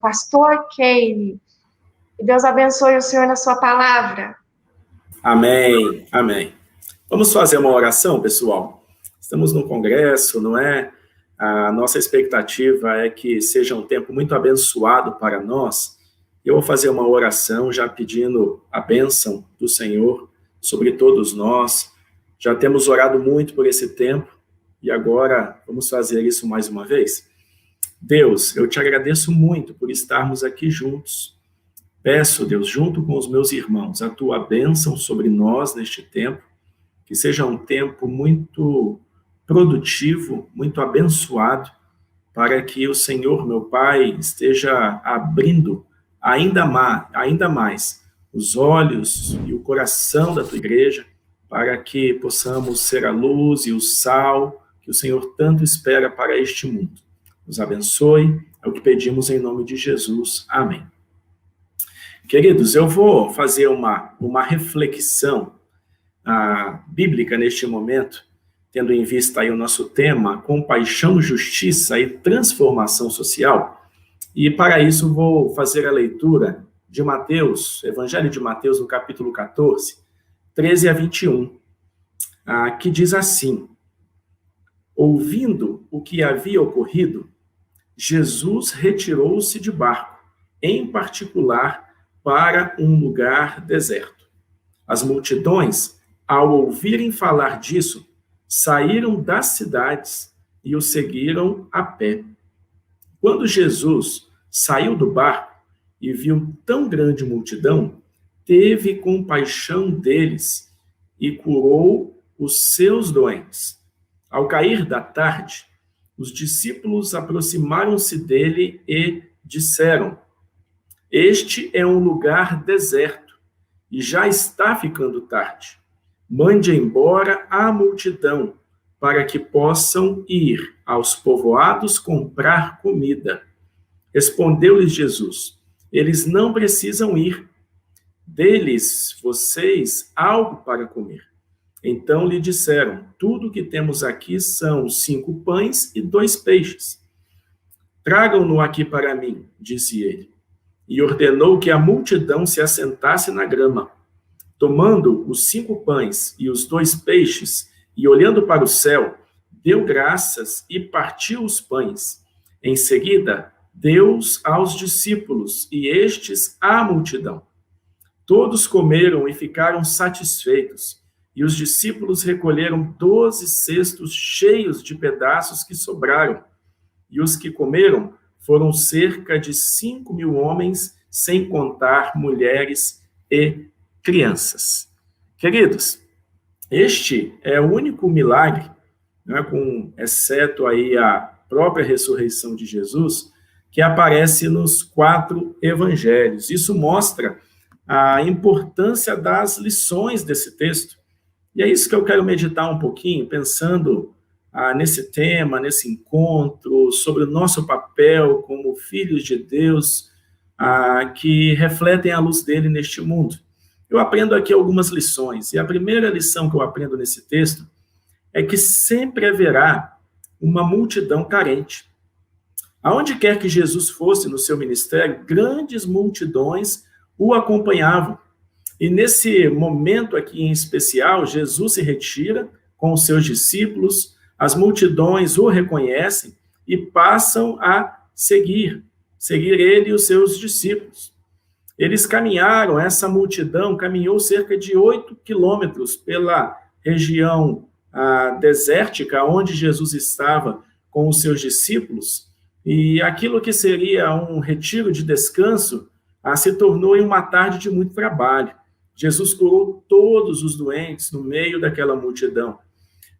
pastor Keine. Que Deus abençoe o senhor na sua palavra. Amém, amém. Vamos fazer uma oração, pessoal? Estamos no congresso, não é? A nossa expectativa é que seja um tempo muito abençoado para nós. Eu vou fazer uma oração já pedindo a bênção do Senhor sobre todos nós. Já temos orado muito por esse tempo e agora vamos fazer isso mais uma vez. Deus, eu te agradeço muito por estarmos aqui juntos. Peço, Deus, junto com os meus irmãos, a tua bênção sobre nós neste tempo, que seja um tempo muito produtivo, muito abençoado, para que o Senhor, meu Pai, esteja abrindo ainda mais os olhos e o coração da tua igreja, para que possamos ser a luz e o sal que o Senhor tanto espera para este mundo. Nos abençoe, é o que pedimos em nome de Jesus. Amém. Queridos, eu vou fazer uma reflexão bíblica neste momento, tendo em vista aí o nosso tema, compaixão, justiça e transformação social. E para isso vou fazer a leitura de Mateus, Evangelho de Mateus, no capítulo 14, 13 a 21, que diz assim: ouvindo o que havia ocorrido, Jesus retirou-se de barco, em particular para um lugar deserto. As multidões, ao ouvirem falar disso, saíram das cidades e o seguiram a pé. Quando Jesus saiu do barco e viu tão grande multidão, teve compaixão deles e curou os seus doentes. Ao cair da tarde, os discípulos aproximaram-se dele e disseram: este é um lugar deserto e já está ficando tarde. Mande embora a multidão para que possam ir aos povoados comprar comida. Respondeu-lhes Jesus: eles não precisam ir. Dê-lhes vocês algo para comer. Então lhe disseram: tudo o que temos aqui são 5 pães e 2 peixes. Tragam-no aqui para mim, disse ele. E ordenou que a multidão se assentasse na grama. Tomando os 5 pães e os 2 peixes, e olhando para o céu, deu graças e partiu os pães. Em seguida, deu-os aos discípulos, e estes à multidão. Todos comeram e ficaram satisfeitos, e os discípulos recolheram 12 cestos cheios de pedaços que sobraram, e os que comeram foram cerca de 5.000 homens, sem contar mulheres e crianças. Queridos, este é o único milagre, né, exceto aí a própria ressurreição de Jesus, que aparece nos 4 evangelhos. Isso mostra a importância das lições desse texto. E é isso que eu quero meditar um pouquinho, pensando nesse tema, nesse encontro, sobre o nosso papel como filhos de Deus, que refletem a luz dele neste mundo. Eu aprendo aqui algumas lições, e a primeira lição que eu aprendo nesse texto é que sempre haverá uma multidão carente. Aonde quer que Jesus fosse no seu ministério, grandes multidões o acompanhavam. E nesse momento aqui em especial, Jesus se retira com os seus discípulos, as multidões o reconhecem e passam a seguir ele e os seus discípulos. Eles caminharam, essa multidão caminhou cerca de 8 quilômetros pela região desértica, onde Jesus estava com os seus discípulos, e aquilo que seria um retiro de descanso se tornou em uma tarde de muito trabalho. Jesus curou todos os doentes no meio daquela multidão.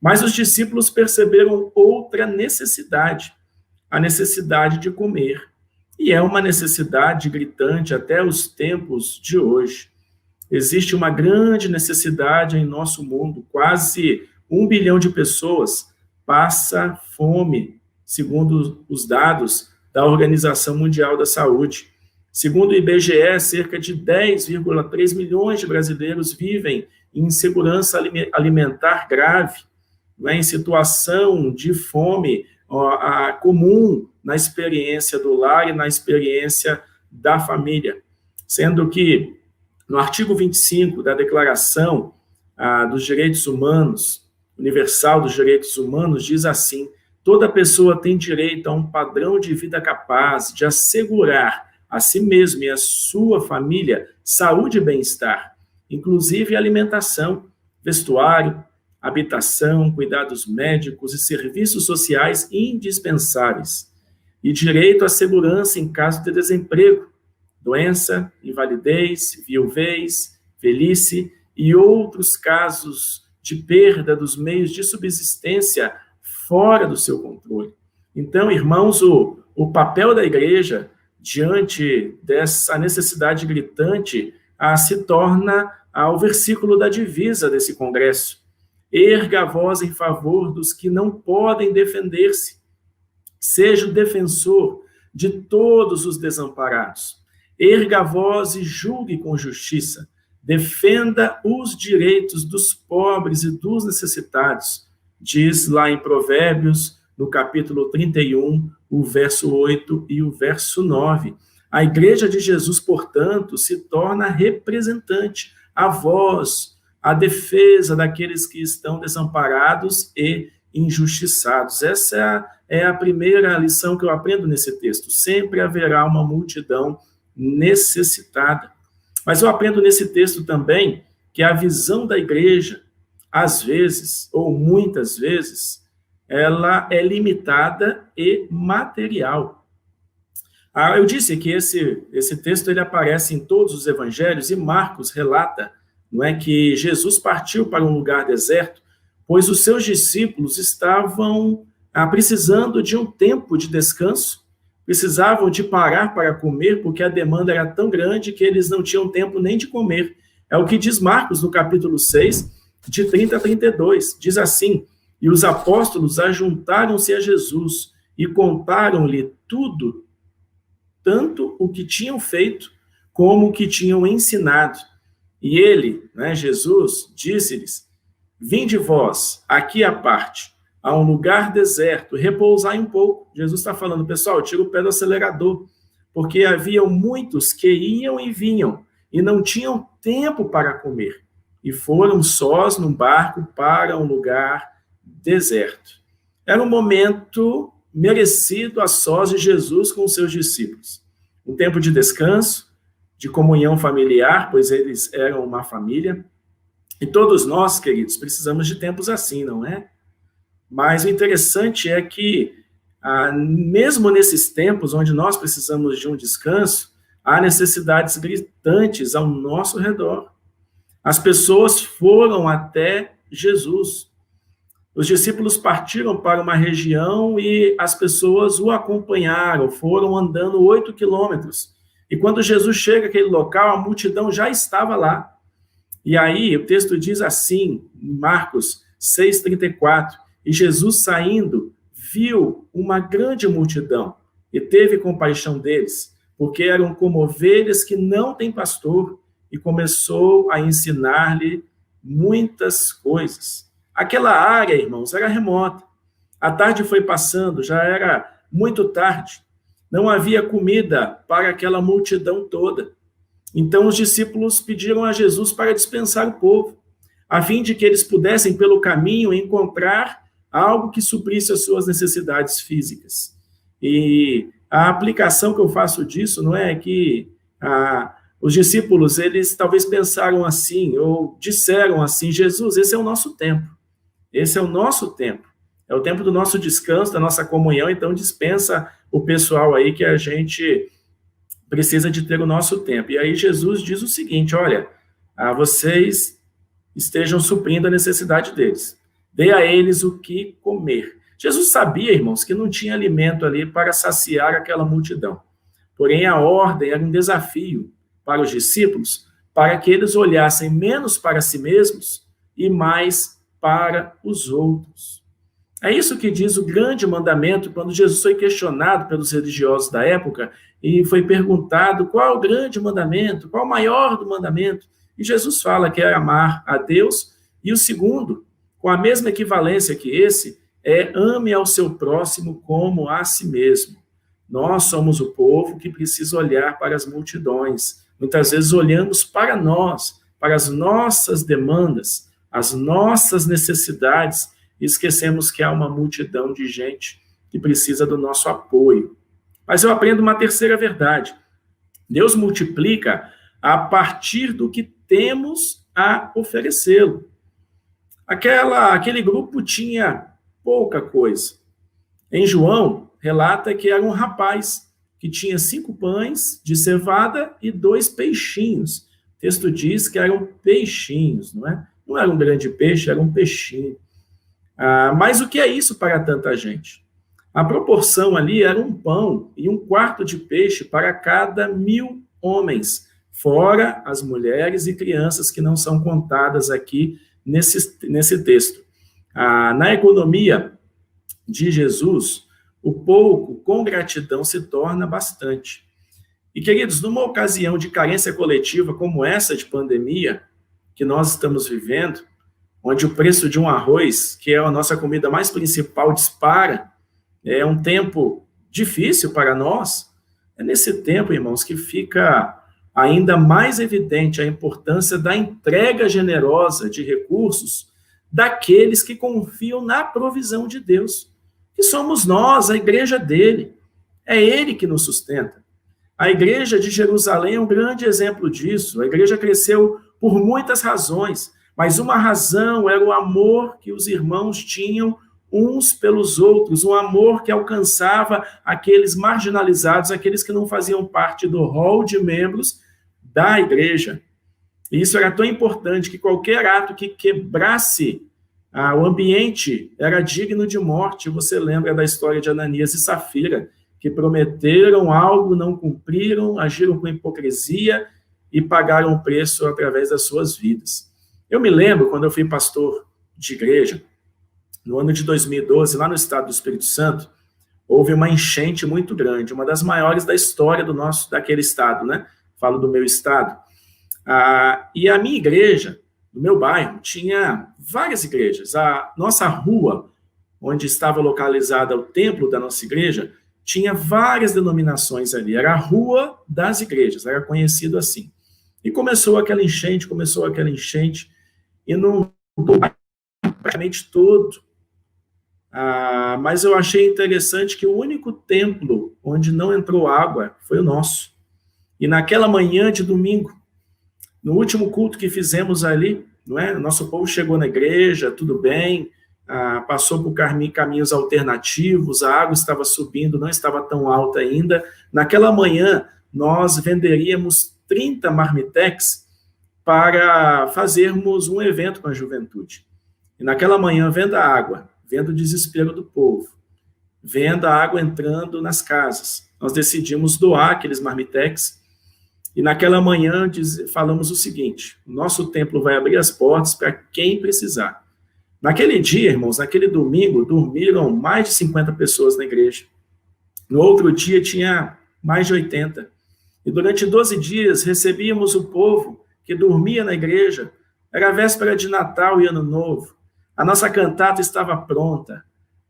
Mas os discípulos perceberam outra necessidade, a necessidade de comer. E é uma necessidade gritante até os tempos de hoje. Existe uma grande necessidade em nosso mundo. Quase 1 bilhão de pessoas passa fome, segundo os dados da Organização Mundial da Saúde. Segundo o IBGE, cerca de 10,3 milhões de brasileiros vivem em insegurança alimentar grave, em situação de fome comum na experiência do lar e na experiência da família. Sendo que, no artigo 25 da Declaração dos Direitos Humanos, Universal dos Direitos Humanos, diz assim: toda pessoa tem direito a um padrão de vida capaz de assegurar a si mesmo e a sua família saúde e bem-estar, inclusive alimentação, vestuário, habitação, cuidados médicos e serviços sociais indispensáveis, e direito à segurança em caso de desemprego, doença, invalidez, viuvez, velhice e outros casos de perda dos meios de subsistência fora do seu controle. Então, irmãos, o papel da igreja diante dessa necessidade gritante se torna o versículo da divisa desse congresso. Erga a voz em favor dos que não podem defender-se. Seja o defensor de todos os desamparados. Erga a voz e julgue com justiça. Defenda os direitos dos pobres e dos necessitados. Diz lá em Provérbios, no capítulo 31, o verso 8 e o verso 9. A Igreja de Jesus, portanto, se torna representante, a voz, a defesa daqueles que estão desamparados e injustiçados. Essa é a primeira lição que eu aprendo nesse texto. Sempre haverá uma multidão necessitada. Mas eu aprendo nesse texto também que a visão da igreja, às vezes, ou muitas vezes, ela é limitada e material. Eu disse que esse texto ele aparece em todos os evangelhos, e Marcos relata, não é, que Jesus partiu para um lugar deserto, pois os seus discípulos estavam precisando de um tempo de descanso, precisavam de parar para comer, porque a demanda era tão grande que eles não tinham tempo nem de comer. É o que diz Marcos no capítulo 6, de 30 a 32. Diz assim: e os apóstolos ajuntaram-se a Jesus e contaram-lhe tudo, tanto o que tinham feito como o que tinham ensinado. E ele, né, Jesus, disse-lhes: vinde vós aqui à parte, a um lugar deserto, repousai um pouco. Jesus está falando, pessoal, tira o pé do acelerador, porque haviam muitos que iam e vinham, e não tinham tempo para comer, e foram sós num barco para um lugar deserto. Era um momento merecido a sós de Jesus com os seus discípulos. Um tempo de descanso, de comunhão familiar, pois eles eram uma família. E todos nós, queridos, precisamos de tempos assim, não é? Mas o interessante é que, mesmo nesses tempos onde nós precisamos de um descanso, há necessidades gritantes ao nosso redor. As pessoas foram até Jesus. Os discípulos partiram para uma região e as pessoas o acompanharam, foram andando 8 quilômetros. E quando Jesus chega àquele local, a multidão já estava lá. E aí o texto diz assim, em Marcos 6,34, e Jesus saindo, viu uma grande multidão e teve compaixão deles, porque eram como ovelhas que não têm pastor, e começou a ensinar-lhe muitas coisas. Aquela área, irmãos, era remota. A tarde foi passando, já era muito tarde. Não havia comida para aquela multidão toda. Então os discípulos pediram a Jesus para dispensar o povo, a fim de que eles pudessem, pelo caminho, encontrar algo que suprisse as suas necessidades físicas. E a aplicação que eu faço disso não é que os discípulos, eles talvez pensaram assim, ou disseram assim: Jesus, esse é o nosso tempo. Esse é o nosso tempo. É o tempo do nosso descanso, da nossa comunhão, então dispensa o pessoal aí que a gente precisa de ter o nosso tempo. E aí Jesus diz o seguinte: olha, vocês estejam suprindo a necessidade deles. Dê a eles o que comer. Jesus sabia, irmãos, que não tinha alimento ali para saciar aquela multidão. Porém, a ordem era um desafio para os discípulos, para que eles olhassem menos para si mesmos e mais para os outros. É isso que diz o grande mandamento, quando Jesus foi questionado pelos religiosos da época e foi perguntado qual é o grande mandamento, qual é o maior do mandamento. E Jesus fala que é amar a Deus, e o segundo, com a mesma equivalência que esse, ame ao seu próximo como a si mesmo. Nós somos o povo que precisa olhar para as multidões. Muitas vezes olhamos para nós, para as nossas demandas, as nossas necessidades, e esquecemos que há uma multidão de gente que precisa do nosso apoio. Mas eu aprendo uma terceira verdade. Deus multiplica a partir do que temos a oferecê-lo. Aquele grupo tinha pouca coisa. Em João, relata que era um rapaz que tinha 5 pães de cevada e 2 peixinhos. O texto diz que eram peixinhos, não é? Não era um grande peixe, era um peixinho. Mas o que é isso para tanta gente? A proporção ali era um pão e 1/4 de peixe para cada 1.000 homens, fora as mulheres e crianças que não são contadas aqui nesse texto. Na economia de Jesus, o pouco, com gratidão, se torna bastante. E, queridos, numa ocasião de carência coletiva como essa de pandemia que nós estamos vivendo, onde o preço de um arroz, que é a nossa comida mais principal, dispara, é um tempo difícil para nós, é nesse tempo, irmãos, que fica ainda mais evidente a importância da entrega generosa de recursos daqueles que confiam na provisão de Deus, que somos nós, a igreja dele. É ele que nos sustenta. A igreja de Jerusalém é um grande exemplo disso. A igreja cresceu por muitas razões, mas uma razão era o amor que os irmãos tinham uns pelos outros, um amor que alcançava aqueles marginalizados, aqueles que não faziam parte do rol de membros da igreja. E isso era tão importante que qualquer ato que quebrasse o ambiente era digno de morte. Você lembra da história de Ananias e Safira, que prometeram algo, não cumpriram, agiram com hipocrisia e pagaram o preço através das suas vidas. Eu me lembro, quando eu fui pastor de igreja, no ano de 2012, lá no estado do Espírito Santo, houve uma enchente muito grande, uma das maiores da história daquele estado, né? Falo do meu estado. E a minha igreja, no meu bairro, tinha várias igrejas. A nossa rua, onde estava localizada o templo da nossa igreja, tinha várias denominações ali. Era a Rua das Igrejas, era conhecido assim. E começou aquela enchente, e não praticamente todo. Mas eu achei interessante que o único templo onde não entrou água foi o nosso. E naquela manhã de domingo, no último culto que fizemos ali, não é? Nosso povo chegou na igreja, tudo bem, passou por caminhos alternativos, a água estava subindo, não estava tão alta ainda. Naquela manhã, nós venderíamos 30 marmitex para fazermos um evento com a juventude. E naquela manhã, vendo a água, vendo o desespero do povo, vendo a água entrando nas casas, nós decidimos doar aqueles marmitex. E naquela manhã falamos o seguinte: o nosso templo vai abrir as portas para quem precisar. Naquele dia, irmãos, naquele domingo, dormiram mais de 50 pessoas na igreja. No outro dia, tinha mais de 80. E durante 12 dias, recebíamos o povo que dormia na igreja. Era a véspera de Natal e Ano Novo. A nossa cantata estava pronta,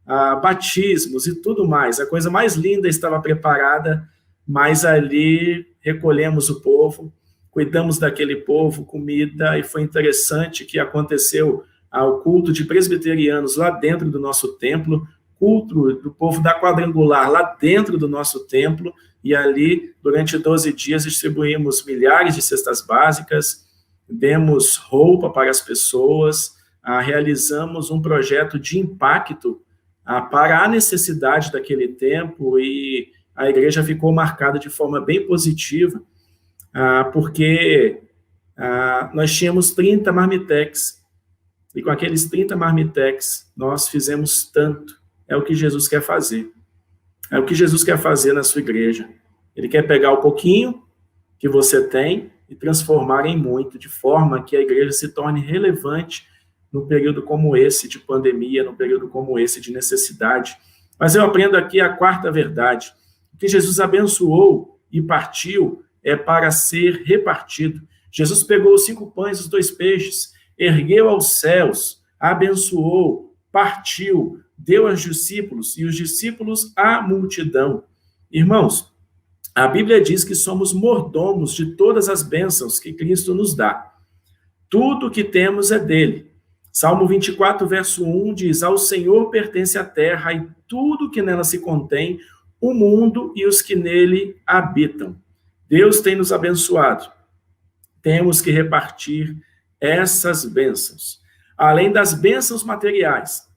batismos e tudo mais. A coisa mais linda estava preparada, mas ali recolhemos o povo, cuidamos daquele povo, comida, e foi interessante que aconteceu o culto de presbiterianos lá dentro do nosso templo, culto do povo da Quadrangular lá dentro do nosso templo, e ali, durante 12 dias, distribuímos milhares de cestas básicas, demos roupa para as pessoas, realizamos um projeto de impacto para a necessidade daquele tempo, e a igreja ficou marcada de forma bem positiva, porque nós tínhamos 30 marmitex, e com aqueles 30 marmitex, nós fizemos tanto. É o que Jesus quer fazer. É o que Jesus quer fazer na sua igreja. Ele quer pegar o pouquinho que você tem e transformar em muito, de forma que a igreja se torne relevante num período como esse de pandemia, num período como esse de necessidade. Mas eu aprendo aqui a quarta verdade. O que Jesus abençoou e partiu é para ser repartido. Jesus pegou os 5 pães e os 2 peixes, ergueu aos céus, abençoou, partiu, deu aos discípulos, e os discípulos à multidão. Irmãos, a Bíblia diz que somos mordomos de todas as bênçãos que Cristo nos dá. Tudo que temos é dele. Salmo 24, verso 1 diz: ao Senhor pertence a terra e tudo que nela se contém, o mundo e os que nele habitam. Deus tem nos abençoado. Temos que repartir essas bênçãos. Além das bênçãos materiais,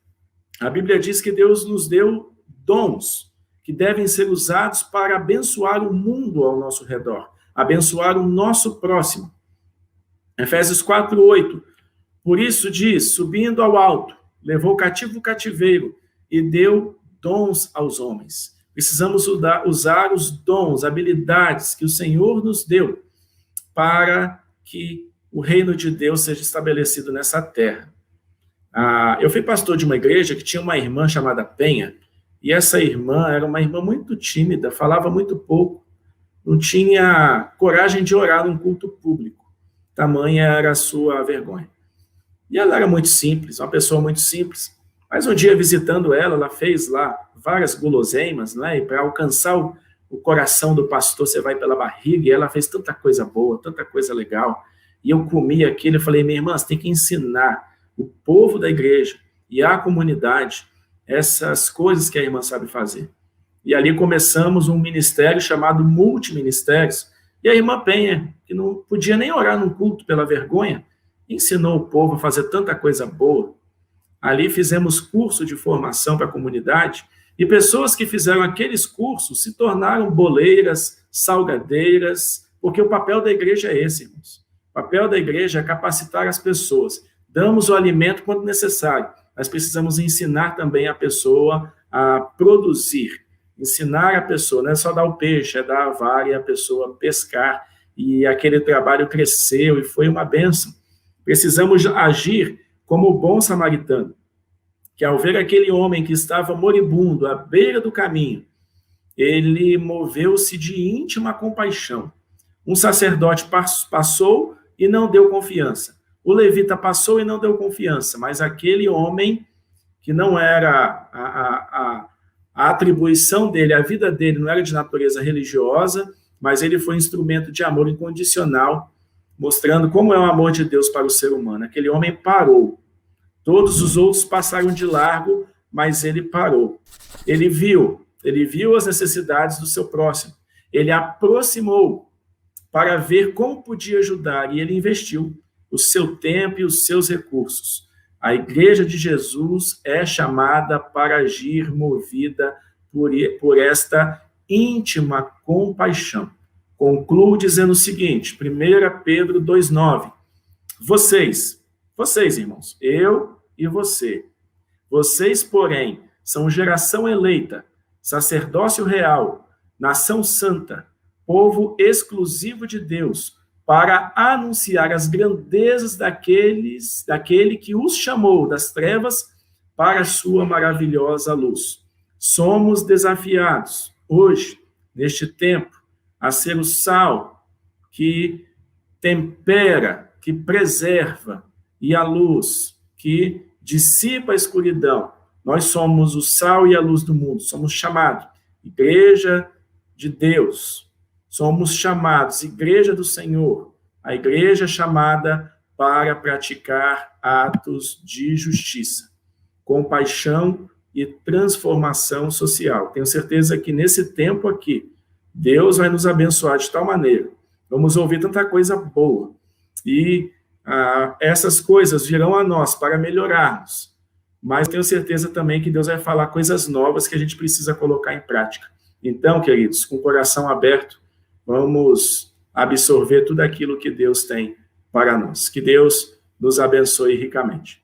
a Bíblia diz que Deus nos deu dons que devem ser usados para abençoar o mundo ao nosso redor, abençoar o nosso próximo. Efésios 4, 8. Por isso diz: subindo ao alto, levou cativo o cativeiro e deu dons aos homens. Precisamos usar os dons, habilidades que o Senhor nos deu para que o reino de Deus seja estabelecido nessa terra. Eu fui pastor de uma igreja que tinha uma irmã chamada Penha, e essa irmã era uma irmã muito tímida, falava muito pouco, não tinha coragem de orar num culto público. Tamanha era a sua vergonha. E ela era muito simples, uma pessoa muito simples. Mas um dia, visitando ela, ela fez lá várias guloseimas, né? E para alcançar o coração do pastor, você vai pela barriga, e ela fez tanta coisa boa, tanta coisa legal. E eu comi aquilo e falei: minha irmã, você tem que ensinar o povo da igreja e a comunidade essas coisas que a irmã sabe fazer. E ali começamos um ministério chamado Multiministérios. E a irmã Penha, que não podia nem orar num culto pela vergonha, ensinou o povo a fazer tanta coisa boa. Ali fizemos curso de formação para a comunidade, e pessoas que fizeram aqueles cursos se tornaram boleiras, salgadeiras, porque o papel da igreja é esse, irmãos. O papel da igreja é capacitar as pessoas. Damos o alimento quando necessário, mas precisamos ensinar também a pessoa a produzir. Ensinar a pessoa, não é só dar o peixe, é dar a vara e a pessoa pescar. E aquele trabalho cresceu e foi uma bênção. Precisamos agir como o bom samaritano, que ao ver aquele homem que estava moribundo à beira do caminho, ele moveu-se de íntima compaixão. Um sacerdote passou e não deu confiança. O levita passou e não deu confiança, mas aquele homem, que não era a atribuição dele, a vida dele não era de natureza religiosa, mas ele foi instrumento de amor incondicional, mostrando como é o amor de Deus para o ser humano. Aquele homem parou. Todos os outros passaram de largo, mas ele parou. Ele viu as necessidades do seu próximo. Ele aproximou para ver como podia ajudar, e ele investiu o seu tempo e os seus recursos. A Igreja de Jesus é chamada para agir movida por esta íntima compaixão. Concluo dizendo o seguinte, 1 Pedro 2,9. Vocês, irmãos, eu e você. Vocês, porém, são geração eleita, sacerdócio real, nação santa, povo exclusivo de Deus, para anunciar as grandezas daquele que os chamou das trevas para a sua maravilhosa luz. Somos desafiados, hoje, neste tempo, a ser o sal que tempera, que preserva, e a luz que dissipa a escuridão. Nós somos o sal e a luz do mundo, somos chamados Igreja de Deus, somos chamados Igreja do Senhor, a igreja chamada para praticar atos de justiça, compaixão e transformação social. Tenho certeza que nesse tempo aqui, Deus vai nos abençoar de tal maneira. Vamos ouvir tanta coisa boa. E essas coisas virão a nós para melhorarmos. Mas tenho certeza também que Deus vai falar coisas novas que a gente precisa colocar em prática. Então, queridos, com o coração aberto, vamos absorver tudo aquilo que Deus tem para nós. Que Deus nos abençoe ricamente.